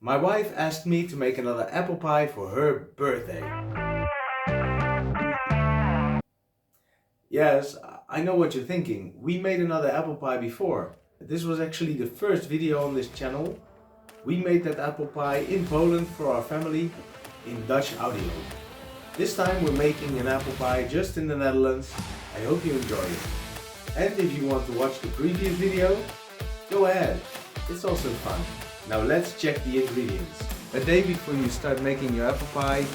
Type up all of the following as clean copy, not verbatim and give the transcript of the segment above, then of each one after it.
My wife asked me to make another apple pie for her birthday. Yes, I know what you're thinking. We made another apple pie before. This was actually the first video on this channel. We made that apple pie in Poland for our family in Dutch audio. This time we're making an apple pie just in the Netherlands. I hope you enjoy it. And if you want to watch the previous video, go ahead. It's also fun. Now let's check the ingredients. A day before you start making your apple pie,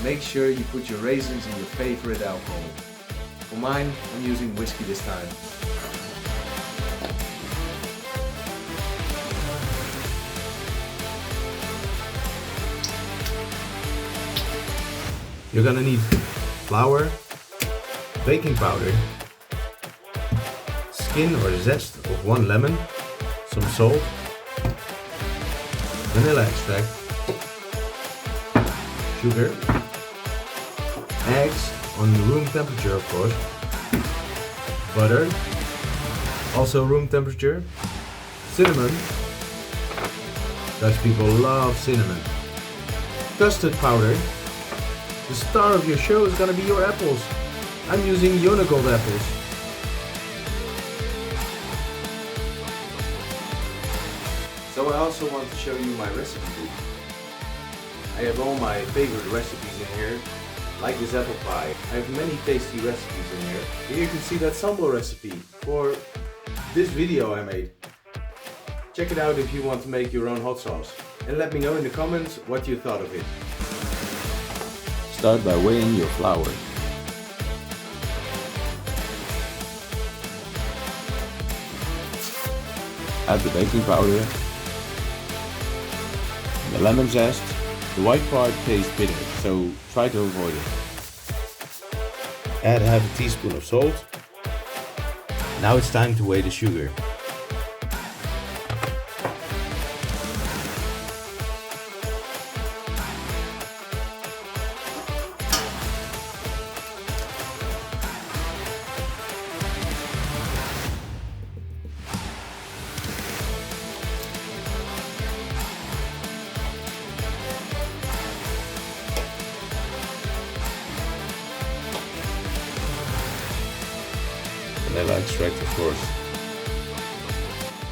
make sure you put your raisins in your favorite alcohol. For mine, I'm using whiskey this time. You're gonna need flour, baking powder, skin or zest of 1 lemon, some salt, vanilla extract, sugar, eggs on room temperature of course, butter, also room temperature, cinnamon, Dutch people love cinnamon, custard powder. The star of your show is gonna be your apples. I'm using Jonagold apples. So I also want to show you my recipe book. I have all my favorite recipes in here, like this apple pie. I have many tasty recipes in here. Here you can see that Sambal recipe for this video I made. Check it out if you want to make your own hot sauce. And let me know in the comments what you thought of it. Start by weighing your flour. Add the baking powder, the lemon zest. The white part tastes bitter, so try to avoid it. Add half a teaspoon of salt. Now it's time to weigh the sugar. Vanilla extract, of course.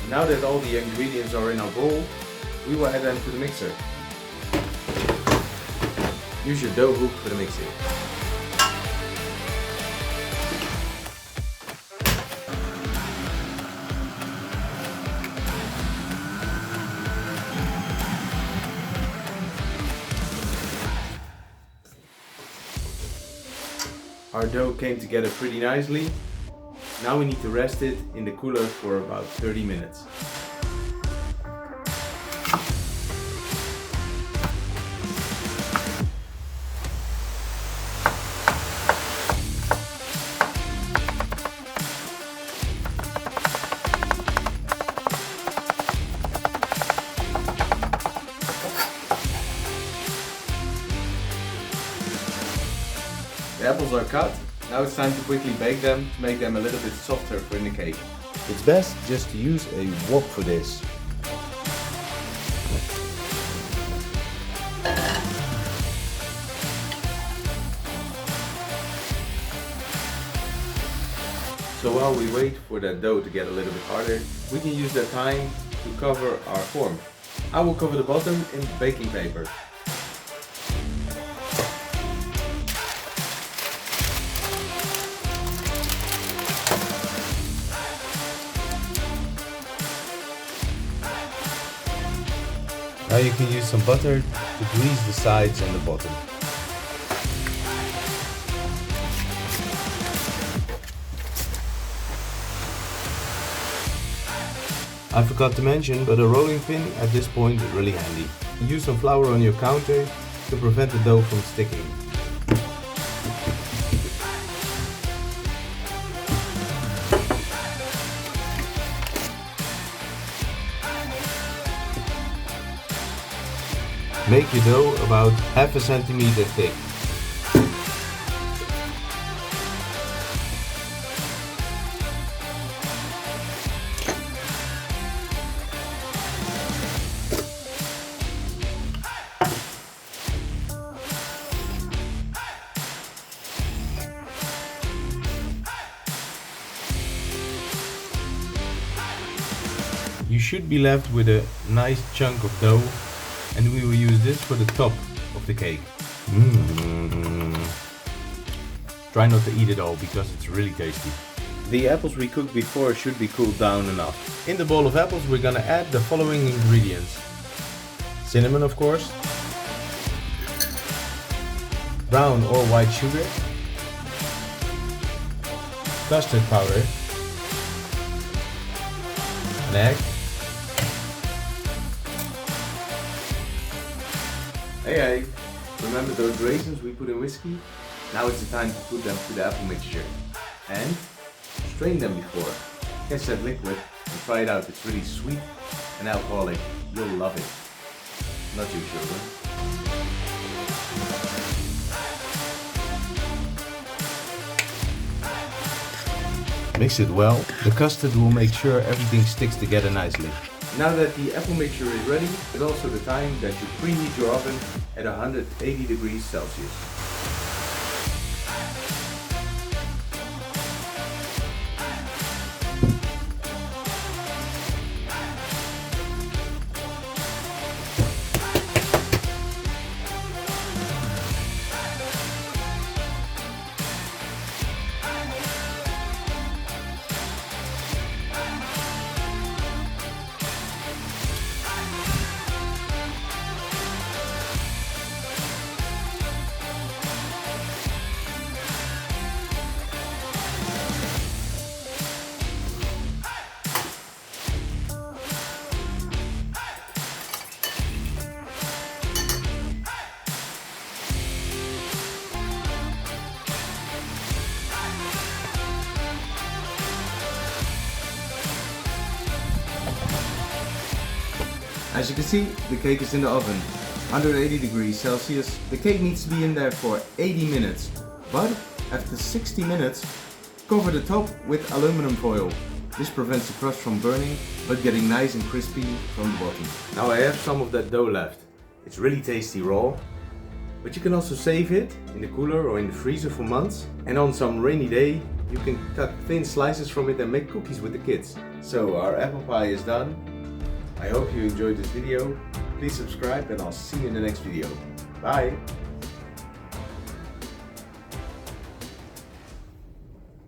Now that all the ingredients are in our bowl, we will add them to the mixer. Use your dough hook for the mixing. Our dough came together pretty nicely. Now we need to rest it in the cooler for about 30 minutes. The apples are cut. Now it's time to quickly bake them to make them a little bit softer for in the cake. It's best just to use a wok for this. So while we wait for that dough to get a little bit harder, we can use that time to cover our form. I will cover the bottom in baking paper. Now you can use some butter to grease the sides and the bottom. I forgot to mention, but a rolling pin at this point is really handy. Use some flour on your counter to prevent the dough from sticking. Make your dough about half a centimeter thick. You should be left with a nice chunk of dough, and we will use this for the top of the cake. Try not to eat it all because it's really tasty. The apples we cooked before should be cooled down enough. In the bowl of apples we're gonna add the following ingredients. Cinnamon, of course. Brown or white sugar. Custard powder. An egg. Hey, remember those raisins we put in whiskey? Now it's the time to put them to the apple mixture. And strain them before. Catch that liquid and try it out. It's really sweet and alcoholic. You'll love it. Not you, children. Mix it well. The custard will make sure everything sticks together nicely. Now that the apple mixture is ready, it's also the time that you preheat your oven at 180 degrees Celsius. As you can see, the cake is in the oven, 180 degrees Celsius. The cake needs to be in there for 80 minutes, but after 60 minutes, cover the top with aluminum foil. This prevents the crust from burning, but getting nice and crispy from the bottom. Now I have some of that dough left. It's really tasty raw, but you can also save it in the cooler or in the freezer for months. And on some rainy day, you can cut thin slices from it and make cookies with the kids. So our apple pie is done. I hope you enjoyed this video. Please subscribe and I'll see you in the next video. Bye!